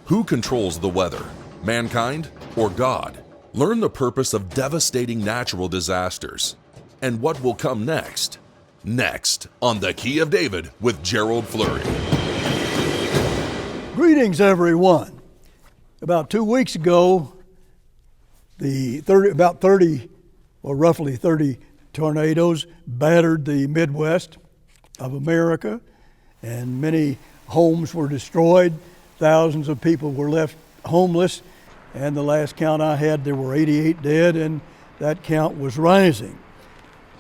Who controls the weather? Mankind or God? Learn the purpose of devastating natural disasters and what will come next. Next on The Key of David with Gerald Flurry. Greetings, everyone. About 2 weeks ago, roughly 30 tornadoes battered the Midwest of America, and many homes were destroyed. Thousands of people were left homeless, and the last count I had, there were 88 dead, and that count was rising.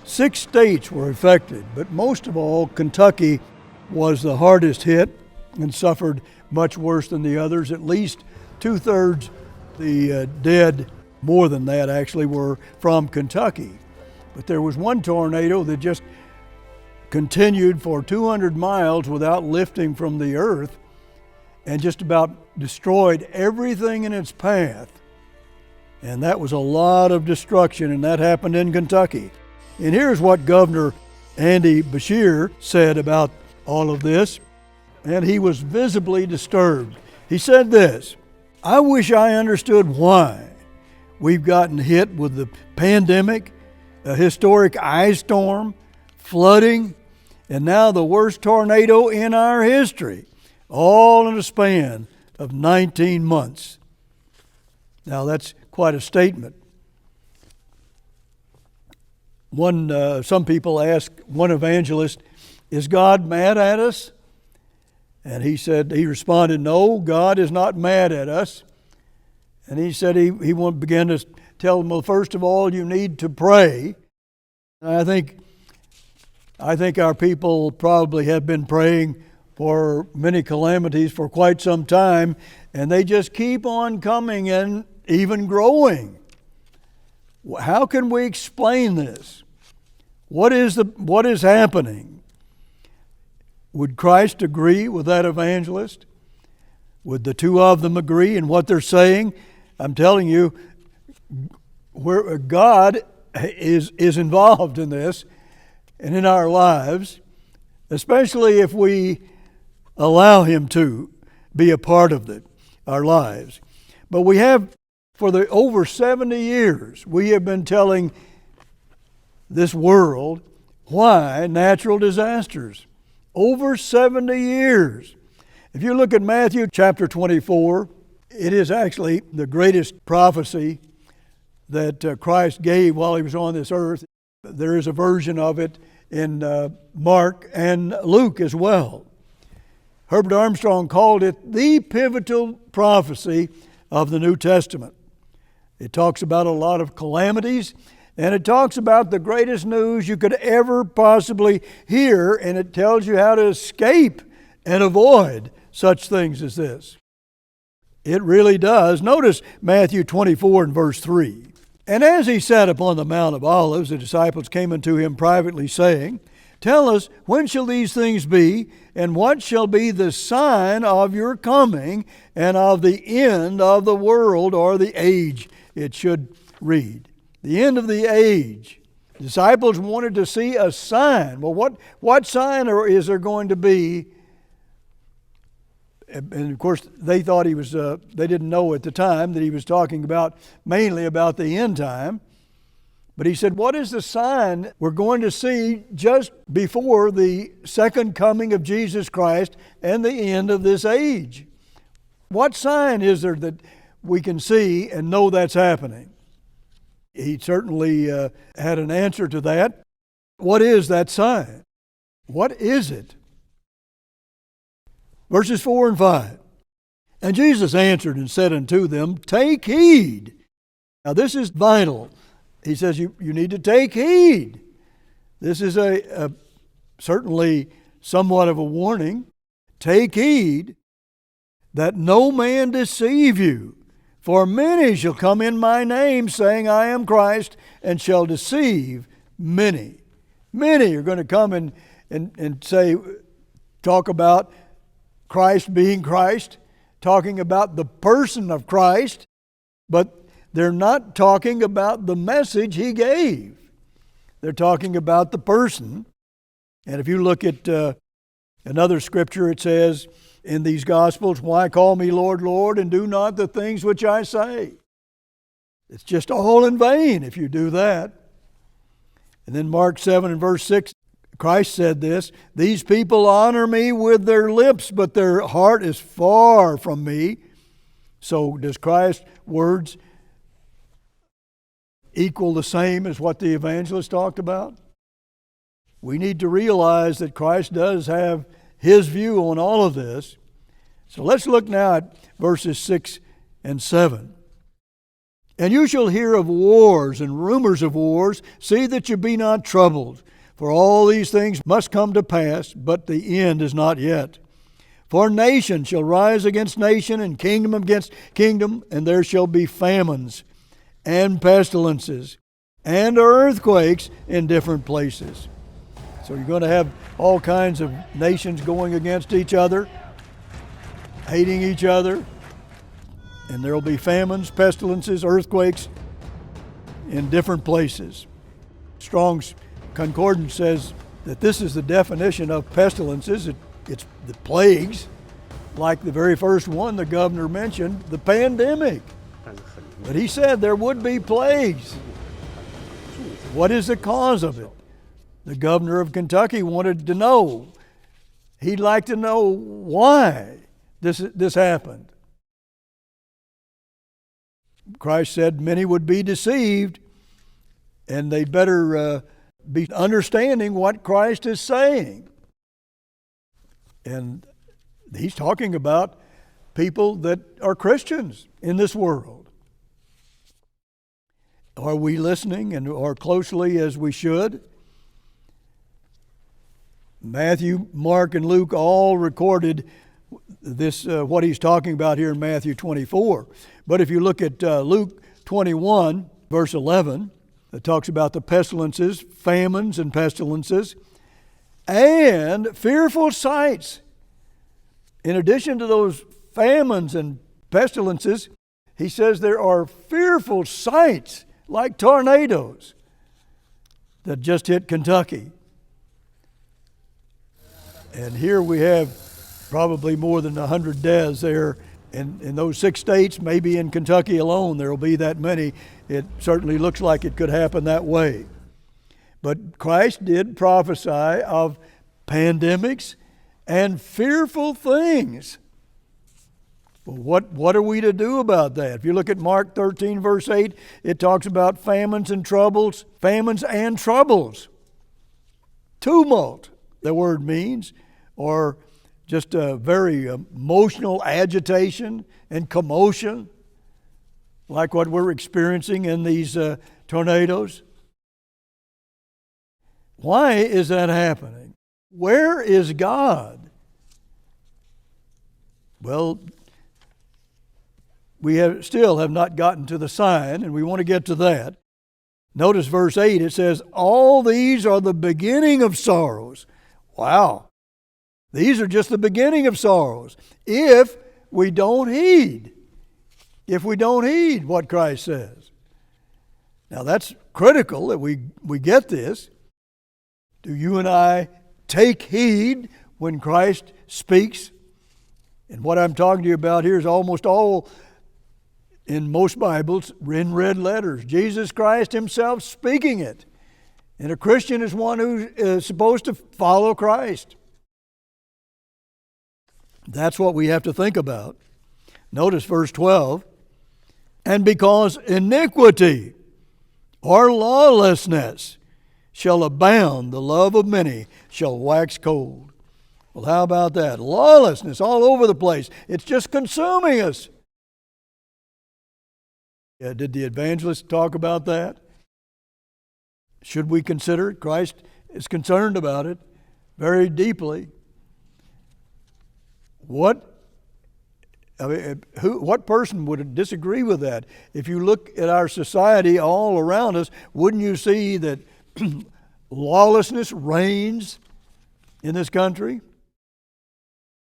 6 states were affected, but most of all, Kentucky was the hardest hit and suffered much worse than the others. At least 2/3 the dead, more than that actually, were from Kentucky. But there was one tornado that just continued for 200 miles without lifting from the earth and just about destroyed everything in its path. And that was a lot of destruction, and that happened in Kentucky. And here's what Governor Andy Beshear said about all of this, and he was visibly disturbed. He said this: "I wish I understood why we've gotten hit with the pandemic, a historic ice storm, flooding, and now the worst tornado in our history, all in a span of 19 months. Now that's quite a statement. Some people ask one evangelist, "Is God mad at us?" And he responded, "No, God is not mad at us." And he said he began to tell them, well, first of all, you need to pray. And I think our people probably have been praying for many calamities for quite some time, and they just keep on coming and even growing. How can we explain this? What is happening? Would Christ agree with that evangelist? Would the two of them agree in what they're saying? I'm telling you, where God is involved in this and in our lives, especially if we allow Him to be a part of our lives. But we have, for the over 70 years, we have been telling this world why natural disasters. Over 70 years. If you look at Matthew chapter 24, it is actually the greatest prophecy that Christ gave while He was on this earth. There is a version of it in Mark and Luke as well. Herbert Armstrong called it the pivotal prophecy of the New Testament. It talks about a lot of calamities, and it talks about the greatest news you could ever possibly hear, and it tells you how to escape and avoid such things as this. It really does. Notice Matthew 24 and verse 3. "And as He sat upon the Mount of Olives, the disciples came unto Him privately, saying, Tell us, when shall these things be, and what shall be the sign of your coming and of the end of the world," or the age, it should read. The end of the age. The disciples wanted to see a sign. Well, what sign is there going to be? And of course, they thought they didn't know at the time that He was talking mainly about the end time. But He said, what is the sign we're going to see just before the second coming of Jesus Christ and the end of this age? What sign is there that we can see and know that's happening? He certainly had an answer to that. What is that sign? What is it? Verses 4 and 5. "And Jesus answered and said unto them, Take heed." Now this is vital. He says you need to take heed. This is certainly somewhat of a warning. "Take heed that no man deceive you. For many shall come in my name, saying, I am Christ, and shall deceive many." Many are going to come and talk about Christ being Christ, talking about the person of Christ, but they're not talking about the message He gave. They're talking about the person. And if you look at another scripture, it says, in these Gospels, why call me Lord, Lord, and do not the things which I say? It's just all in vain if you do that. And then Mark 7 and verse 6, Christ said this, these people honor me with their lips, but their heart is far from me. So does Christ's words equal the same as what the evangelist talked about? We need to realize that Christ does have his view on all of this. So let's look now at verses 6 and 7. And you shall hear of wars and rumors of wars. See that you be not troubled. For all these things must come to pass, but the end is not yet. For nation shall rise against nation, and kingdom against kingdom, and there shall be famines and pestilences and earthquakes in different places. So you're going to have all kinds of nations going against each other, hating each other, and there will be famines, pestilences, earthquakes in different places. Strong's Concordance says that this is the definition of pestilences. It's the plagues, like the very first one the governor mentioned, the pandemic. But he said there would be plagues. What is the cause of it? The governor of Kentucky wanted to know. He'd like to know why this happened. Christ said many would be deceived, and they'd better be understanding what Christ is saying. And he's talking about people that are Christians in this world. Are we listening and or closely as we should? Matthew, Mark, and Luke all recorded this, what he's talking about here in Matthew 24. But if you look at Luke 21, verse 11, it talks about the pestilences, famines and pestilences, and fearful sights. In addition to those famines and pestilences, he says there are fearful sights like tornadoes that just hit Kentucky. And here we have probably more than 100 deaths there in those 6 states, maybe in Kentucky alone there will be that many. It certainly looks like it could happen that way. But Christ did prophesy of pandemics and fearful things. Well, what are we to do about that? If you look at Mark 13, verse 8, it talks about famines and troubles. Tumult, the word means, or just a very emotional agitation and commotion, like what we're experiencing in these tornadoes. Why is that happening? Where is God? Well, we still have not gotten to the sign, and we want to get to that. Notice verse 8, it says, all these are the beginning of sorrows. Wow. These are just the beginning of sorrows. If we don't heed what Christ says. Now that's critical that we get this. Do you and I take heed when Christ speaks? And what I'm talking to you about here is almost all in most Bibles in red letters. Jesus Christ himself speaking it. And a Christian is one who is supposed to follow Christ. That's what we have to think about. Notice verse 12. And because iniquity or lawlessness shall abound, the love of many shall wax cold. Well, how about that? Lawlessness all over the place. It's just consuming us. Yeah, did the evangelist talk about that? Should we consider it? Christ is concerned about it very deeply. What person would disagree with that? If you look at our society all around us, wouldn't you see that lawlessness reigns in this country?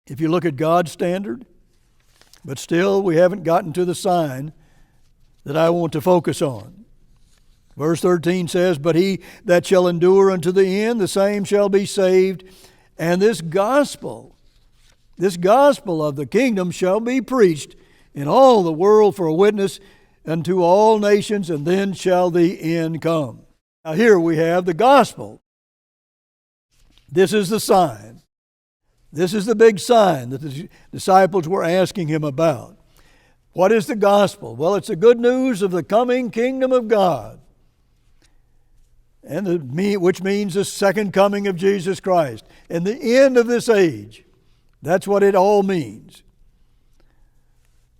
If you look at God's standard, but still we haven't gotten to the sign that I want to focus on. Verse 13 says, but he that shall endure unto the end, the same shall be saved. And this gospel This gospel of the kingdom shall be preached in all the world for a witness unto all nations, and then shall the end come. Now here we have the gospel. This is the sign. This is the big sign that the disciples were asking him about. What is the gospel? Well, it's the good news of the coming kingdom of God, which means the second coming of Jesus Christ and the end of this age. That's what it all means.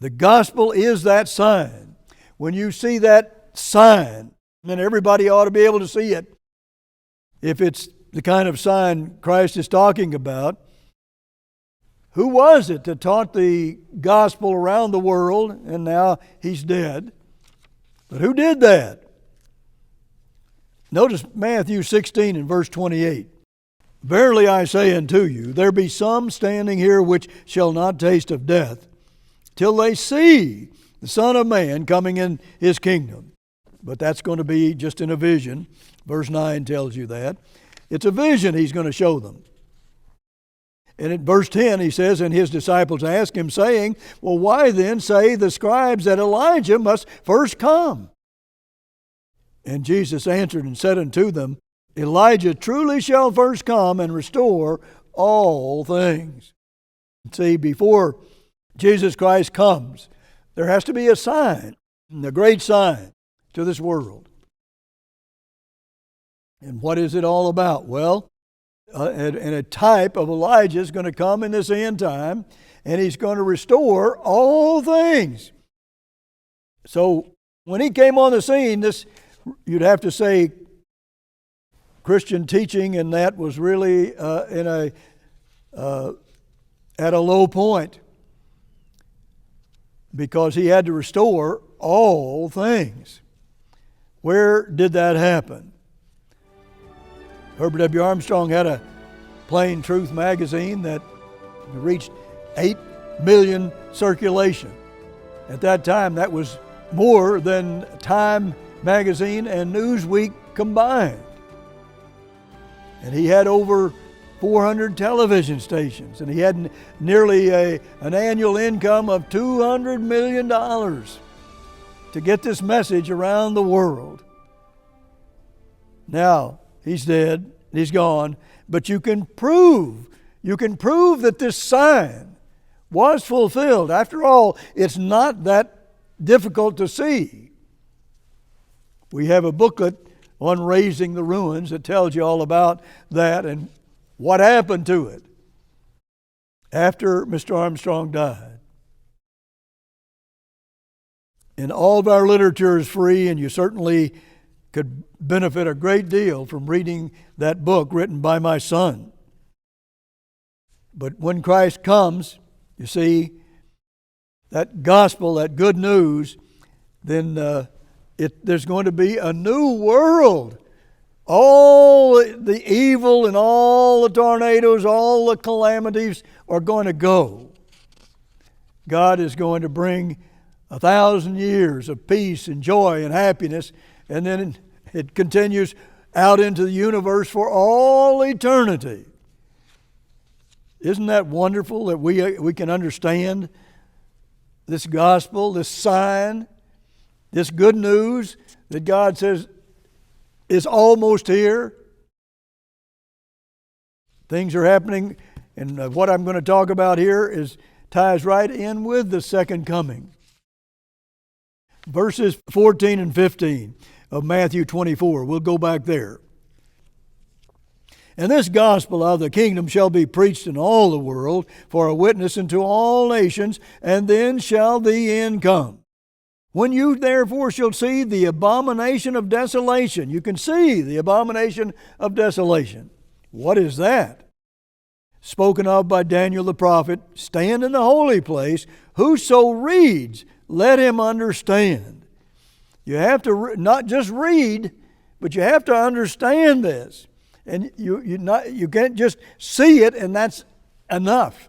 The gospel is that sign. When you see that sign, then everybody ought to be able to see it. If it's the kind of sign Christ is talking about, who was it that taught the gospel around the world, and now he's dead? But who did that? Notice Matthew 16 and verse 28. Verily I say unto you, there be some standing here which shall not taste of death, till they see the Son of Man coming in his kingdom. But that's going to be just in a vision. Verse 9 tells you that. It's a vision he's going to show them. And in verse 10 he says, and his disciples ask him, saying, well, why then say the scribes that Elijah must first come? And Jesus answered and said unto them, Elijah truly shall first come and restore all things. See, before Jesus Christ comes, there has to be a sign, a great sign to this world. And what is it all about? Well, and a type of Elijah is going to come in this end time, and he's going to restore all things. So when he came on the scene, you'd have to say Christian teaching, and that was really at a low point, because he had to restore all things. Where did that happen? Herbert W. Armstrong had a Plain Truth magazine that reached 8 million circulation. At that time, that was more than Time magazine and Newsweek combined. And he had over 400 television stations, and he had nearly an annual income of $200 million to get this message around the world. Now, he's dead, he's gone, but you can prove that this sign was fulfilled. After all, it's not that difficult to see. We have a booklet on raising the ruins that tells you all about that and what happened to it after Mr. Armstrong died. And all of our literature is free, and you certainly could benefit a great deal from reading that book written by my son. But when Christ comes, you see, that gospel, that good news, then there's going to be a new world. All the evil and all the tornadoes, all the calamities are going to go. God is going to bring 1,000 years of peace and joy and happiness, and then it continues out into the universe for all eternity. Isn't that wonderful that we can understand this gospel, this sign, this good news that God says is almost here? Things are happening, and what I'm going to talk about here ties right in with the second coming. Verses 14 and 15 of Matthew 24. We'll go back there. And this gospel of the kingdom shall be preached in all the world for a witness unto all nations, and then shall the end come. When you therefore shall see the abomination of desolation, you can see the abomination of desolation. What is that? Spoken of by Daniel the prophet, stand in the holy place. Whoso reads, let him understand. You have to not just read, but you have to understand this. And you can't just see it and that's enough.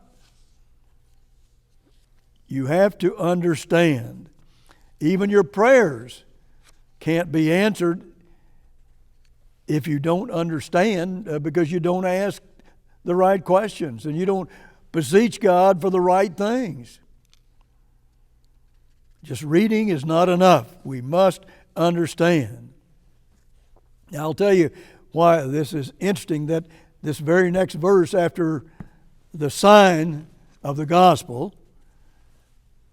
You have to understand. Even your prayers can't be answered if you don't understand, because you don't ask the right questions and you don't beseech God for the right things. Just reading is not enough. We must understand. Now, I'll tell you why this is interesting, that this very next verse after the sign of the gospel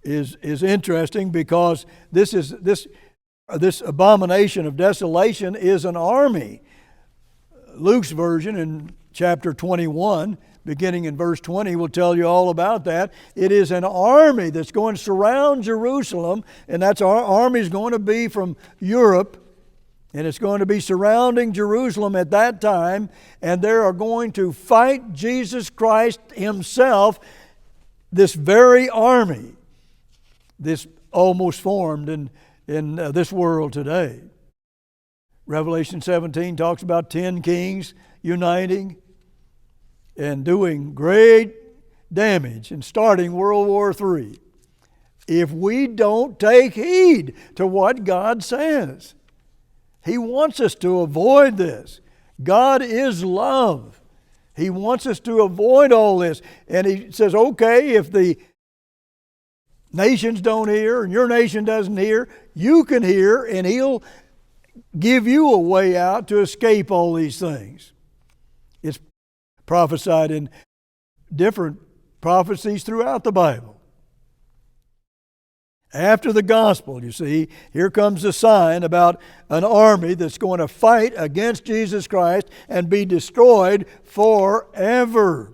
is interesting, because this abomination of desolation is an army. Luke's version in chapter 21, beginning in verse 20, will tell you all about that. It is an army that's going to surround Jerusalem, and that's our army is going to be from Europe, and it's going to be surrounding Jerusalem at that time, and they are going to fight Jesus Christ Himself, this very army, this almost formed in this world today. Revelation 17 talks about 10 kings uniting and doing great damage and starting World War III. If we don't take heed to what God says, He wants us to avoid this. God is love. He wants us to avoid all this. And He says, okay, if the nations don't hear and your nation doesn't hear, you can hear, and He'll give you a way out to escape all these things. It's prophesied in different prophecies throughout the Bible. After the gospel, you see, here comes the sign about an army that's going to fight against Jesus Christ and be destroyed forever.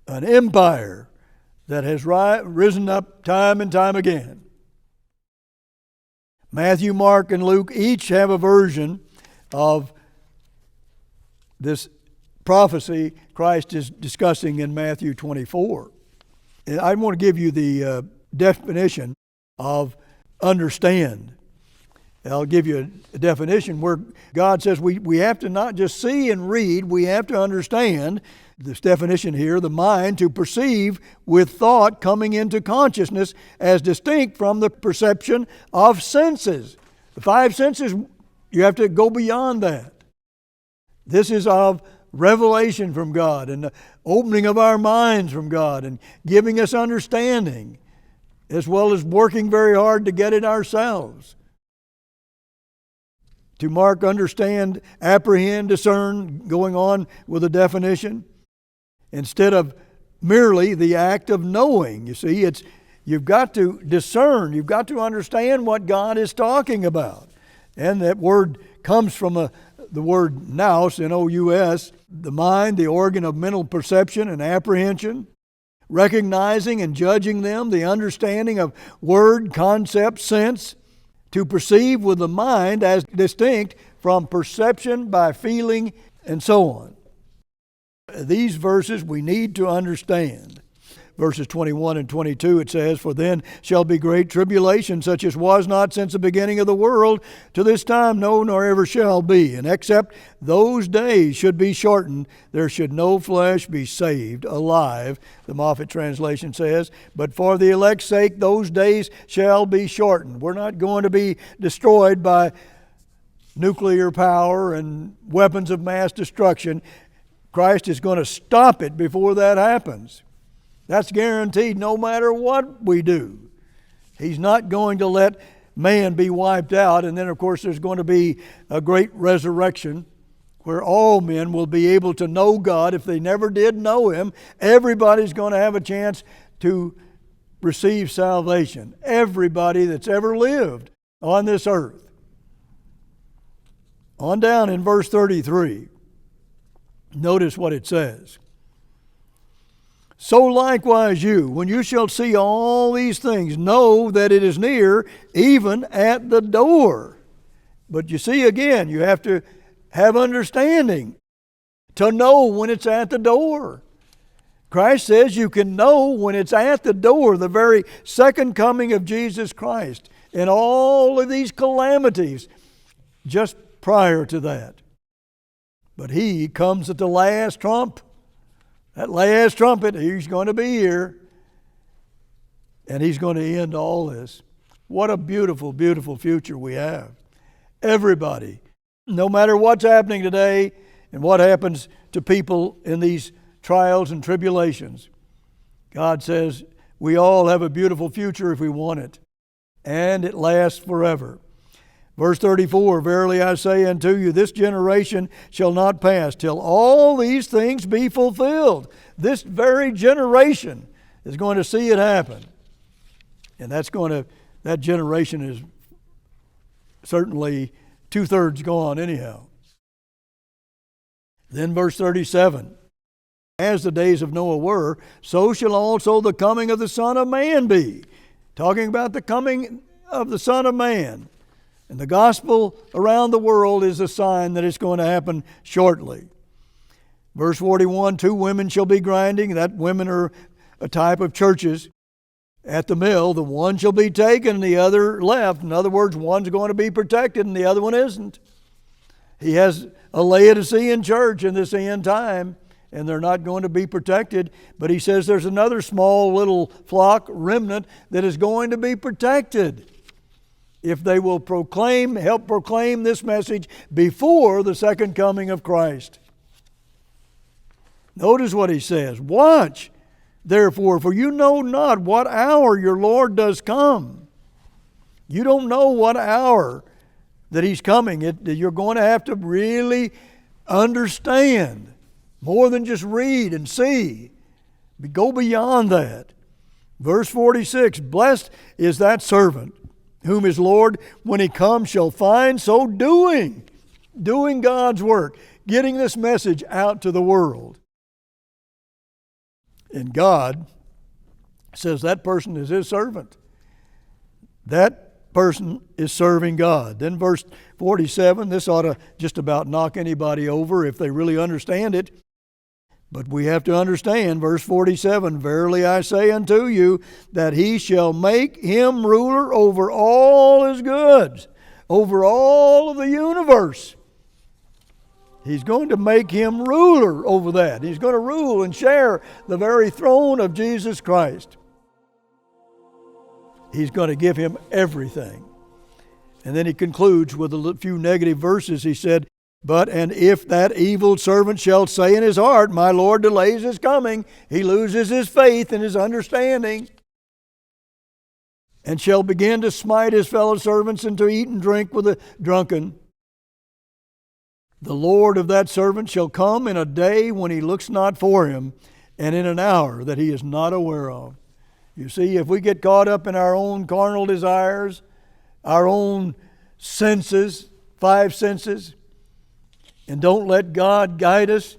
An empire that has risen up time and time again. Matthew, Mark, and Luke each have a version of this prophecy Christ is discussing in Matthew 24. And I want to give you the definition of understand. I'll give you a definition where God says we have to not just see and read, we have to understand. This definition here, the mind, to perceive with thought coming into consciousness as distinct from the perception of senses. The five senses, you have to go beyond that. This is of revelation from God and the opening of our minds from God and giving us understanding, as well as working very hard to get it ourselves. To mark, understand, apprehend, discern, going on with a definition, instead of merely the act of knowing. You see, you've got to discern, you've got to understand what God is talking about. And that word comes from the word nous, N-O-U-S, the mind, the organ of mental perception and apprehension, recognizing and judging them, the understanding of word, concept, sense, to perceive with the mind as distinct from perception by feeling, and so on. These verses we need to understand. Verses 21 and 22, it says, "For then shall be great tribulation, such as was not since the beginning of the world, to this time, no, nor ever shall be. And except those days should be shortened, there should no flesh be saved alive," the Moffat translation says. "But for the elect's sake, those days shall be shortened." We're not going to be destroyed by nuclear power and weapons of mass destruction. Christ is going to stop it before that happens. That's guaranteed no matter what we do. He's not going to let man be wiped out. And then, of course, there's going to be a great resurrection where all men will be able to know God. If they never did know Him, everybody's going to have a chance to receive salvation. Everybody that's ever lived on this earth. On down in verse 33. Notice what it says. "So likewise you, when you shall see all these things, know that it is near, even at the door." But you see, again, you have to have understanding to know when it's at the door. Christ says you can know when it's at the door, the very second coming of Jesus Christ, and all of these calamities just prior to that. But He comes at the last trump. That last trumpet, He's going to be here. And He's going to end all this. What a beautiful, beautiful future we have. Everybody, no matter what's happening today and what happens to people in these trials and tribulations. God says we all have a beautiful future if we want it, and it lasts forever. Verse 34, verily I say unto you, this generation shall not pass till all these things be fulfilled. This very generation is going to see it happen. And that generation is certainly 2/3 gone anyhow. Then verse 37, as the days of Noah were, so shall also the coming of the Son of Man be. Talking about the coming of the Son of Man. And the gospel around the world is a sign that it's going to happen shortly. Verse 41, 2 women shall be grinding. That women are a type of churches. At the mill, the one shall be taken and the other left. In other words, one's going to be protected and the other one isn't. He has a Laodicean church in this end time, and they're not going to be protected. But he says there's another small little flock, remnant, that is going to be protected if they will help proclaim this message before the second coming of Christ. Notice what he says. Watch, therefore, for you know not what hour your Lord does come. You don't know what hour that He's coming. You're going to have to really understand more than just read and see. Go beyond that. Verse 46, blessed is that servant whom his Lord, when He comes, shall find so doing God's work, getting this message out to the world. And God says that person is His servant. That person is serving God. Then verse 47, this ought to just about knock anybody over if they really understand it. But we have to understand, verse 47, verily I say unto you, that He shall make him ruler over all His goods, over all of the universe. He's going to make him ruler over that. He's going to rule and share the very throne of Jesus Christ. He's going to give him everything. And then he concludes with a few negative verses. He said, and if that evil servant shall say in his heart, my Lord delays His coming, he loses his faith and his understanding, and shall begin to smite his fellow servants and to eat and drink with the drunken. The Lord of that servant shall come in a day when he looks not for him, and in an hour that he is not aware of. You see, if we get caught up in our own carnal desires, our own senses, 5 senses, and don't let God guide us,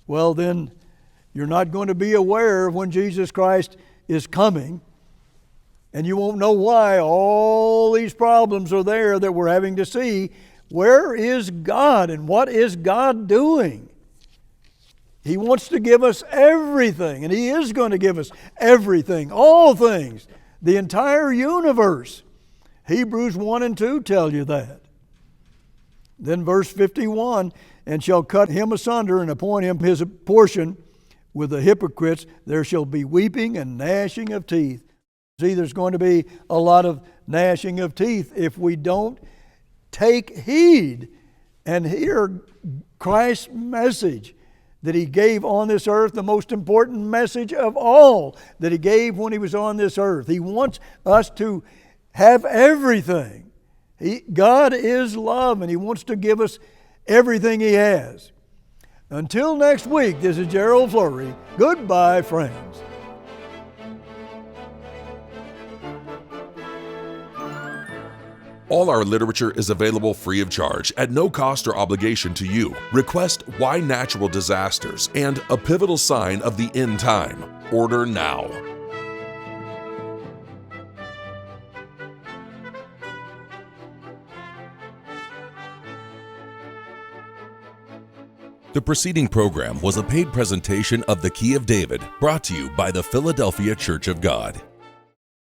well then you're not going to be aware of when Jesus Christ is coming, and you won't know why all these problems are there that we're having to see. Where is God and what is God doing? He wants to give us everything, and He is going to give us everything, all things, the entire universe. Hebrews 1 and 2 tell you that. Then verse 51, and shall cut him asunder and appoint him his portion with the hypocrites. There shall be weeping and gnashing of teeth. See, there's going to be a lot of gnashing of teeth if we don't take heed and hear Christ's message that He gave on this earth, the most important message of all that He gave when He was on this earth. He wants us to have everything. God is love, and He wants to give us everything He has. Until next week, this is Gerald Flurry. Goodbye, friends. All our literature is available free of charge at no cost or obligation to you. Request Why Natural Disasters and A Pivotal Sign of the End Time. Order now. The preceding program was a paid presentation of The Key of David, brought to you by the Philadelphia Church of God.